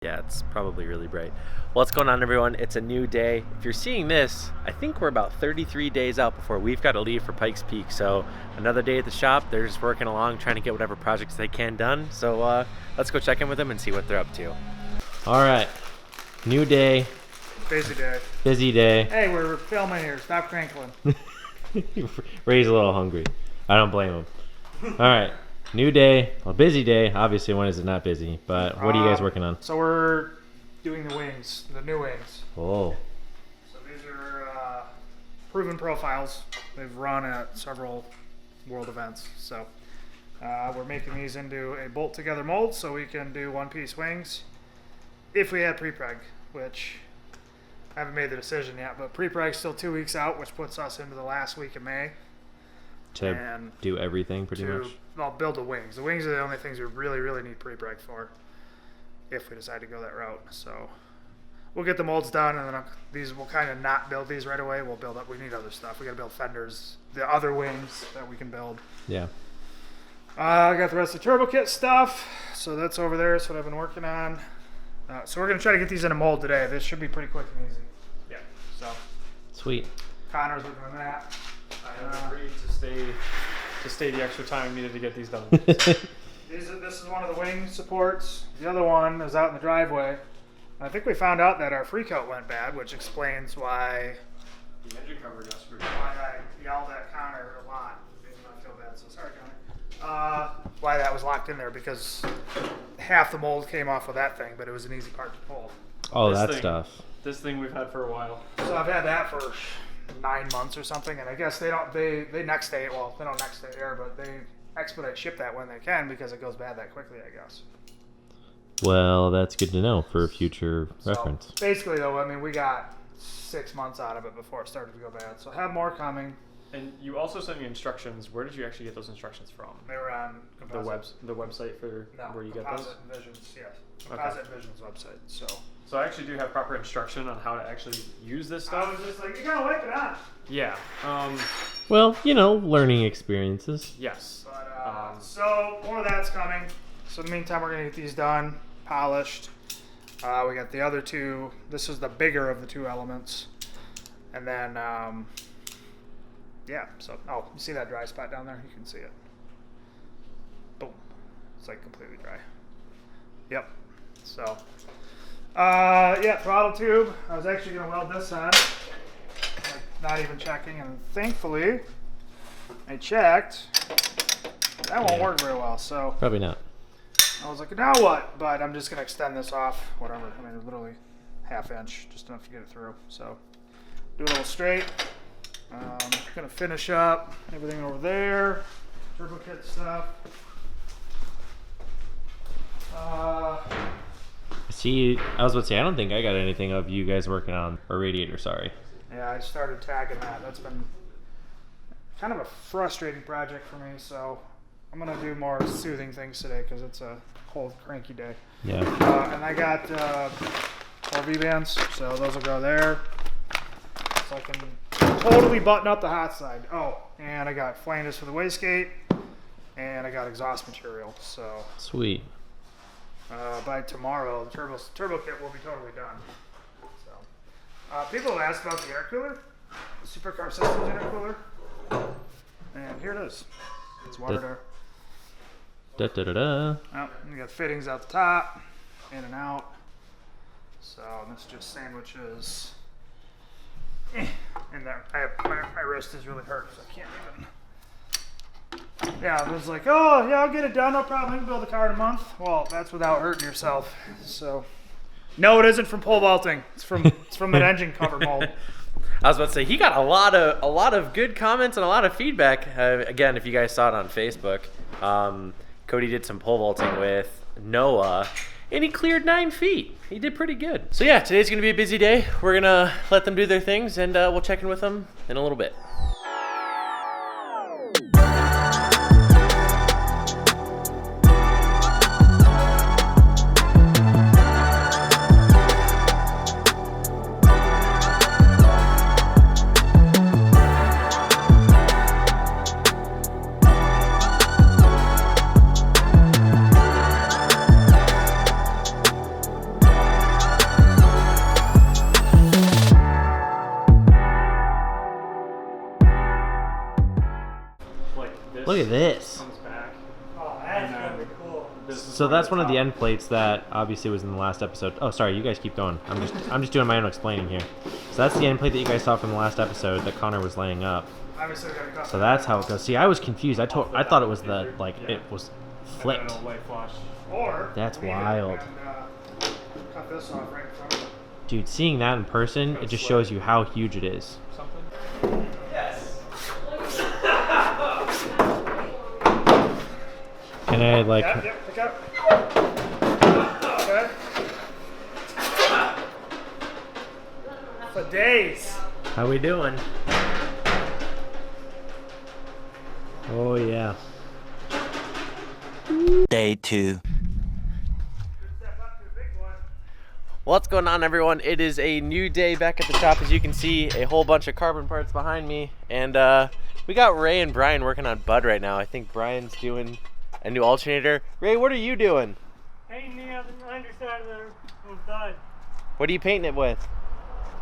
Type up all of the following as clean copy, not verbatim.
Yeah, it's probably really bright. Well, what's going on, everyone? It's a new day. If you're seeing this, I think we're about 33 days out before we've got to leave for Pikes Peak. So another day at the shop. They're just working along, trying to get whatever projects they can done. So let's go check in with them and see what they're up to. All right, new day. Busy day. Busy day. Hey, we're filming here. Stop crinkling. Ray's a little hungry. I don't blame him. All right. New day, a busy day. Obviously, when is it not busy? But what are you guys working on? So we're doing the wings, the new wings. Oh. So these are proven profiles. They've run at several world events. So we're making these into a bolt together mold so we can do one-piece wings if we had pre-preg, which I haven't made the decision yet. But pre-preg's still 2 weeks out, which puts us into the last week of May. To do everything pretty much? Well, build the wings. The wings are the only things we really need pre-preg for if we decide to go that route. So we'll get the molds done, and then these we'll kind of not build these right away. We'll build up. We need other stuff. We got to build fenders, the other wings that we can build. Yeah. I got the rest of the turbo kit stuff, so that's over there. That's what I've been working on. So we're gonna try to get these in a mold today. This should be pretty quick and easy. Yeah. So. Sweet. Connor's working on that. I have agreed to stay the extra time needed to get these done. This is one of the wing supports. The other one is out in the driveway. I think we found out that our freak-out went bad, which explains why The engine cover got screwed. why I yelled at Connor a lot. Made me not feel bad, so sorry, Connor. Why that was locked in there, because half the mold came off of that thing, but it was an easy part to pull. Oh, This that thing- stuff. This thing we've had for a while. So I've had that for 9 months or something, and I guess they next day, well, they don't next day air, but they expedite ship that when they can because it goes bad that quickly, I guess. Well, that's good to know for future So reference. basically, though, I mean, we got 6 months out of it before it started to go bad, so have more coming. And you also sent me instructions. Where did you actually get those instructions from? They were on The website for where you get those? Composite Visions, yes. Composite Visions website, so. So I actually do have proper instruction on how to actually use this I stuff. was just like, you gotta wipe it on. Yeah. Well, learning experiences. Yes. But, so more of that's coming. So in the meantime, we're gonna get these done, polished. We got the other two. This is the bigger of the two elements. And then, yeah, so, you see that dry spot down there? You can see it. Boom. It's like completely dry. Yep. So, yeah, throttle tube. I was actually going to weld this on, like not even checking, and thankfully, I checked. That won't work very well, so Probably not. I was like, now what? But I'm just going to extend this off, whatever. I mean, literally ½ inch, just enough to get it through. So, do it a little straight. Gonna finish up everything over there, turbo kit stuff. See, I was about to say, I don't think I got anything of you guys working on a radiator, sorry. Yeah, I started tagging that. That's been kind of a frustrating project for me, so I'm gonna do more soothing things today because it's a cold, cranky day. Yeah. And I got 12 V-bands, so those will go there. So I can totally button up the hot side. Oh, and I got flanges for the wastegate, and I got exhaust material. So Sweet. by tomorrow, the turbo kit will be totally done. So people have asked about the intercooler, the Supercar Systems intercooler, and here it is. It's water there. Da-da-da-da. Oh, you got fittings out the top, in and out. So this just sandwiches. And there, my wrist is really hurt, so I can't even. Yeah, it was like, oh yeah, I'll get it done, no problem. I can build a car in a month. Well, that's without hurting yourself. So, no, it isn't from pole vaulting. It's from that engine cover mold. I was about to say, he got a lot of good comments and a lot of feedback. Again, if you guys saw it on Facebook, Cody did some pole vaulting with Noah, and he cleared 9 feet. He did pretty good. So yeah, today's gonna be a busy day. We're gonna let them do their things, and we'll check in with them in a little bit. at this. Comes back. Oh, that's gonna be cool. So that's one of the end plates that obviously was in the last episode. Oh, sorry, you guys keep going. I'm just doing my own explaining here. So that's the end plate that you guys saw from the last episode that Connor was laying up. Obviously, we gotta cut So that's how it goes. See, I was confused. I thought it was the it was flipped. Light flush. Or That's leave it wild. And, cut this off right in front of it. Dude, seeing that in person, it just shows you how huge it is. Something. And I like. Yep, pick up. Okay. For days. How we doing? Oh yeah. Day 2. What's going on, everyone? It is a new day back at the shop. As you can see, a whole bunch of carbon parts behind me, and we got Ray and Brian working on Bud right now. I think Brian's doing a new alternator. Ray, what are you doing? Painting the underside of Bud, What are you painting it with?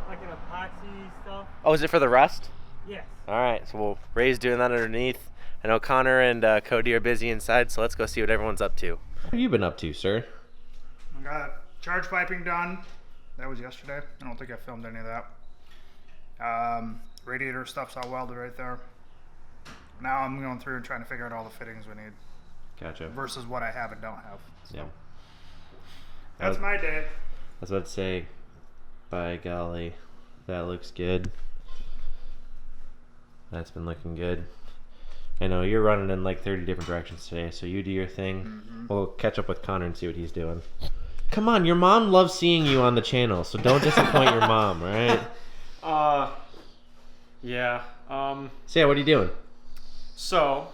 like an epoxy stuff. Oh, is it for the rust? Yes. All right, so Ray's doing that underneath. I know Connor and Cody are busy inside, so let's go see what everyone's up to. What have you been up to, sir? I got charge piping done. That was yesterday. I don't think I filmed any of that. Radiator stuff's all welded right there. Now I'm going through and trying to figure out all the fittings we need Gotcha. versus what I have and don't have. So Yeah. that's my day. I was about to say, by golly, that looks good. That's been looking good. I know you're running in like 30 different directions today, so you do your thing. Mm-hmm. We'll catch up with Connor and see what he's doing. Come on, your mom loves seeing you on the channel, so don't disappoint your mom, right? Yeah. So yeah, what are you doing? So,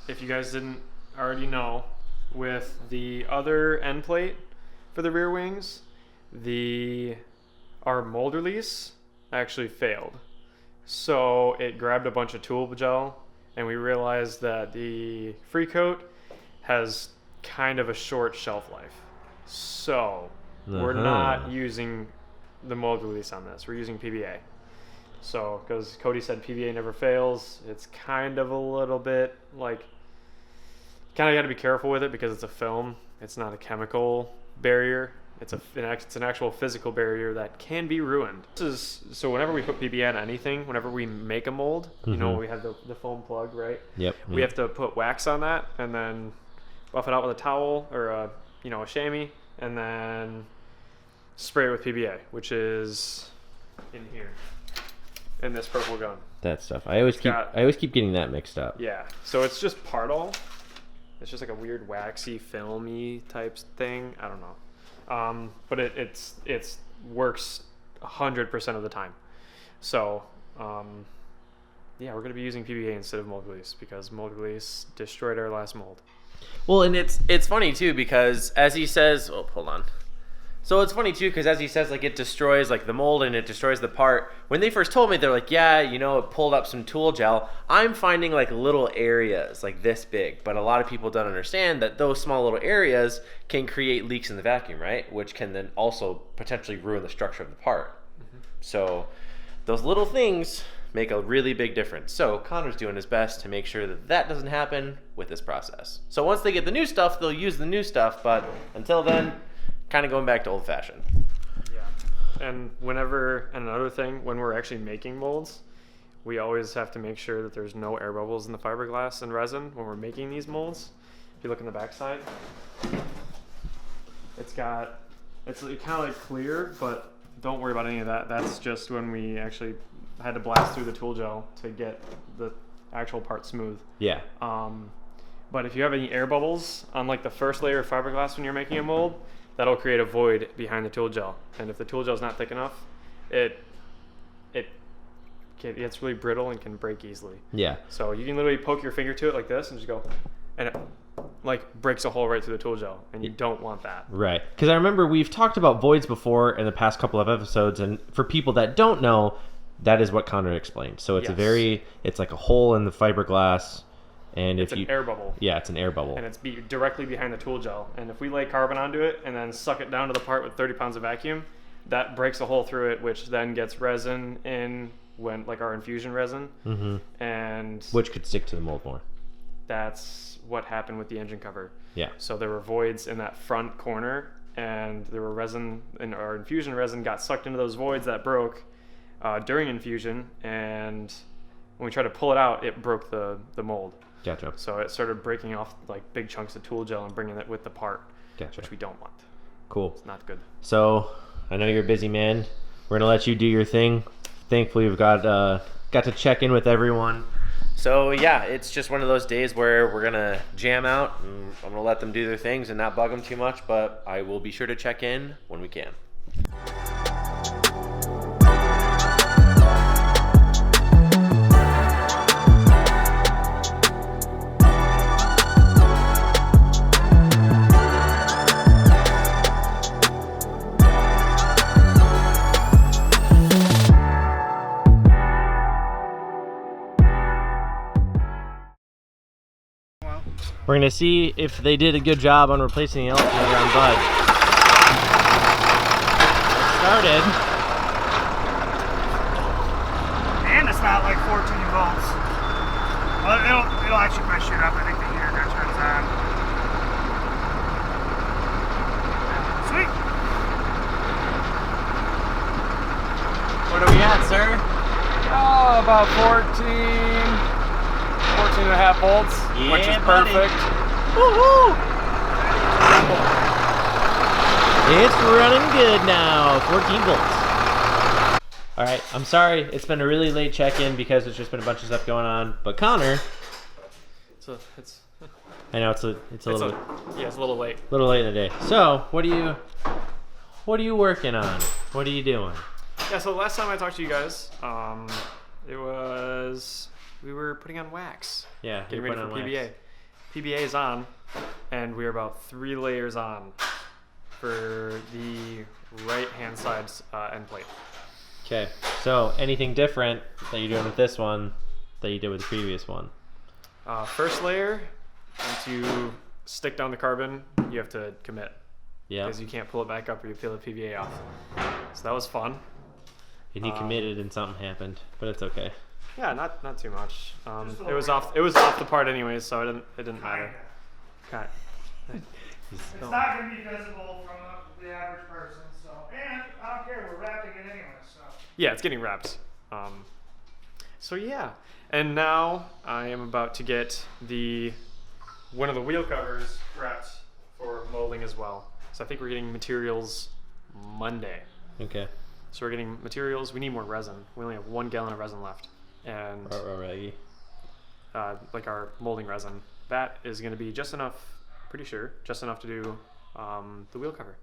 if you guys didn't already know, with the other end plate for the rear wings, our mold release actually failed. So it grabbed a bunch of tool gel, and we realized that the free coat has kind of a short shelf life. So we're not using the mold release on this. We're using PVA. So, because Cody said PVA never fails, it's kind of a little bit like, kind of got to be careful with it because it's a film. It's not a chemical barrier. It's an actual physical barrier that can be ruined. So whenever we put PVA on anything, whenever we make a mold, you know, we have the foam plug, right? Yep. We have to put wax on that and then buff it out with a towel or a chamois, and then spray it with PVA, which is in here, in this purple gun. That stuff. I always keep getting that mixed up. Yeah. So it's just Partol. It's just like a weird waxy, filmy type thing. I don't know. But it works 100% of the time. So yeah, we're gonna be using PVA instead of mold release because mold release destroyed our last mold. Well, and it's funny too because as he says, oh, hold on. So it's funny too because as he says, like it destroys like the mold and it destroys the part. When they first told me, they're like, yeah, it pulled up some tool gel. I'm finding like little areas like this big, but a lot of people don't understand that those small little areas can create leaks in the vacuum, right? Which can then also potentially ruin the structure of the part. Mm-hmm. So those little things make a really big difference. So Connor's doing his best to make sure that doesn't happen with this process. So once they get the new stuff, they'll use the new stuff, but until then, kind of going back to old fashioned. Yeah. And another thing, when we're actually making molds, we always have to make sure that there's no air bubbles in the fiberglass and resin when we're making these molds. If you look in the backside, it's kind of like clear, but don't worry about any of that. That's just when we actually had to blast through the tool gel to get the actual part smooth. Yeah. But if you have any air bubbles on like the first layer of fiberglass when you're making a mold, that'll create a void behind the tool gel. And if the tool gel is not thick enough, it gets really brittle and can break easily. Yeah. So you can literally poke your finger to it like this and just go, and it like breaks a hole right through the tool gel, and you don't want that. Right. Because I remember we've talked about voids before in the past couple of episodes, and for people that don't know, that is what Connor explained. So it's it's like a hole in the fiberglass, and it's an air bubble. Yeah, it's an air bubble. And it's directly behind the tool gel. And if we lay carbon onto it and then suck it down to the part with 30 pounds of vacuum, that breaks a hole through it, which then gets resin in like our infusion resin. Mm-hmm. And which could stick to the mold more. that's what happened with the engine cover. Yeah. So there were voids in that front corner, and there were resin, and our infusion resin got sucked into those voids that broke during infusion, and when we tried to pull it out, it broke the mold. Gotcha. So it started breaking off like big chunks of tool gel and bringing it with the part, Gotcha. which we don't want. Cool. It's not good. So I know you're a busy man. We're gonna let you do your thing. Thankfully, we've got to check in with everyone. So yeah, it's just one of those days where we're gonna jam out, and I'm gonna let them do their things and not bug them too much. But I will be sure to check in when we can. We're gonna see if they did a good job on replacing the alternator on Bud. It started. And it's not like 14 volts. Well, it'll actually probably shoot up. I think the heater that turns on. Sweet. What are we at, sir? Oh, about 14 and a half volts, which is buddy. perfect. Woohoo! It's running good now. 14 volts. All right, I'm sorry. It's been a really late check-in because there's just been a bunch of stuff going on. But Connor, I know it's a little late. little late in the day. So what are you working on? What are you doing? Yeah, so the last time I talked to you guys, we were putting on wax. Yeah, Getting you're ready for putting on PBA. wax. PBA is on, and we're about 3 layers on for the right-hand side's end plate. Okay, so anything different that you're doing with this one that you did with the previous one? First layer, once you stick down the carbon, you have to commit. Yeah. Because you can't pull it back up or you peel the PBA off. So that was fun. And he committed and something happened, but it's okay. Yeah, not too much. It was off the part anyways, so it didn't matter. Okay. It's not going to be visible from the average person, so. And I don't care, we're wrapping it anyway, so. Yeah, it's getting wrapped. So yeah, and now I am about to get one of the wheel covers wrapped for molding as well. So I think we're getting materials Monday. Okay. So we're getting materials. We need more resin. We only have 1 gallon of resin left, and like our molding resin, that is going to be just enough. Pretty sure, just enough to do the wheel cover.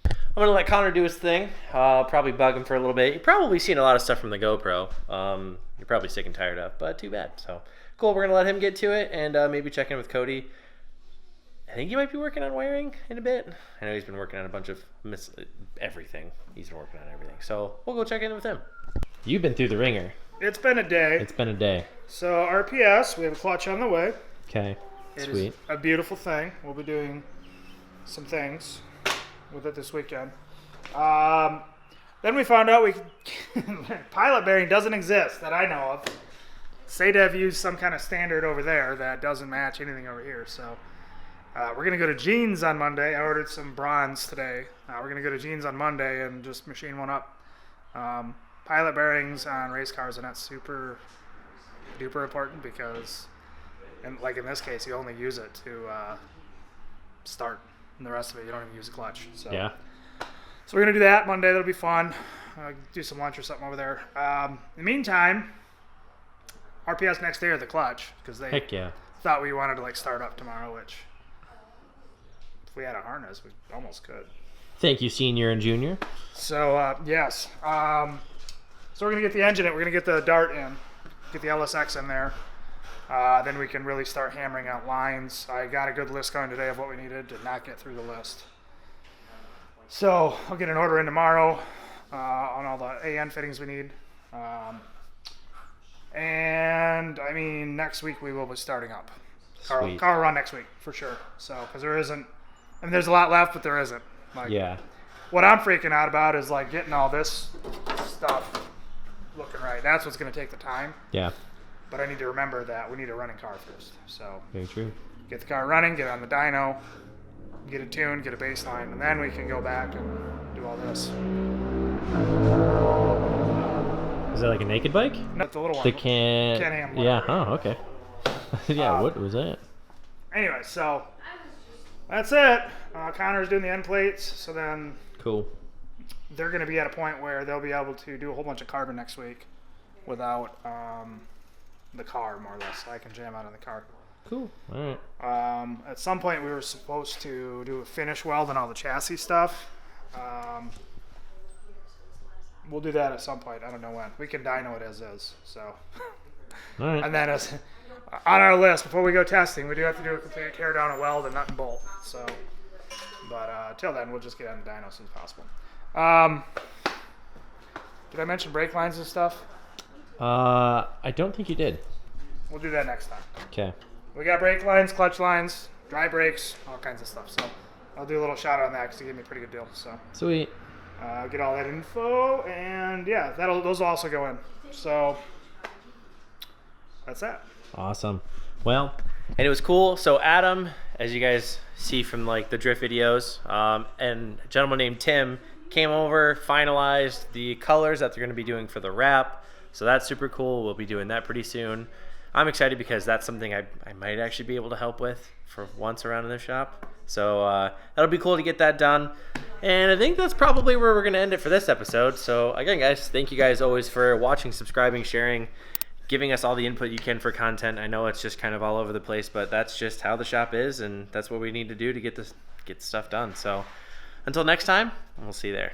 I'm gonna let Connor do his thing. Probably bug him for a little bit. You've probably seen a lot of stuff from the GoPro. You're probably sick and tired of, but too bad. So cool. We're gonna let him get to it and maybe check in with Cody. I think he might be working on wiring in a bit. I know he's been working on a bunch of everything. He's been working on everything. So we'll go check in with him. You've been through the ringer. It's been a day. It's been a day. So RPS, we have a clutch on the way. Okay. It Sweet. is a beautiful thing. We'll be doing some with it this weekend. Then we found out pilot bearing doesn't exist that I know of. SADEV used some kind of standard over there that doesn't match anything over here. So we're going to go to Jeans on Monday. I ordered some bronze today. We're going to go to Jeans on Monday and just machine one up. Pilot bearings on race cars are not super duper important because, and like in this case, you only use it to start, and the rest of it you don't even use a clutch. So Yeah. So we're gonna do that Monday. That'll be fun. Do some lunch or something over there. In the meantime, RPS next day or the clutch because they Heck yeah. thought we wanted to like start up tomorrow, which if we had a harness, we almost could. Thank you, senior and junior. So yes. So we're gonna get the engine in. We're gonna get the Dart in, get the LSX in there. Then we can really start hammering out lines. I got a good list going today of what we needed to not get through the list. So I'll get an order in tomorrow on all the AN fittings we need. And I mean, next week we will be starting up. Sweet. Car run next week for sure. So, because there isn't, I mean, there's a lot left, but there isn't. Like, Yeah. what I'm freaking out about is like getting all this stuff looking right. That's what's going to take the time. Yeah. But I need to remember that we need a running car first. So Very true. get the car running, get on the dyno, get it tuned, get a baseline, and then we can go back and do all this. Is that like a naked bike? No, it's a little one. The can. Can-Am one. Yeah. Oh, okay. Yeah. What was that? Anyway, so that's it. Connor's doing the end plates, so then Cool. they're going to be at a point where they'll be able to do a whole bunch of carbon next week without the car, more or less. I can jam out on the car. Cool. All right. At some point, we were supposed to do a finish weld and all the chassis stuff. We'll do that at some point. I don't know when. We can dyno it as is. So, All right. and then as on our list before we go testing, we do have to do a complete tear down, a weld, and nut and bolt. So, but till then, we'll just get on the dyno as soon as possible. Did I mention brake lines and stuff? I don't think you did. We'll do that next time. Okay. We got brake lines, clutch lines, dry brakes, all kinds of stuff. So I'll do a little shout out on that because he gave me a pretty good deal. So Sweet. get all that info, and yeah, those will also go in. So that's that. Awesome. Well, and it was cool. So Adam, as you guys see from like the drift videos, and a gentleman named Tim came over, finalized the colors that they're going to be doing for the wrap. So that's super cool. We'll be doing that pretty soon. I'm excited because that's something I might actually be able to help with for once around in the shop. So that'll be cool to get that done. And I think that's probably where we're going to end it for this episode. So again, guys, thank you guys always for watching, subscribing, sharing, giving us all the input you can for content. I know it's just kind of all over the place, but that's just how the shop is, and that's what we need to do to get stuff done. So until next time, we'll see you there.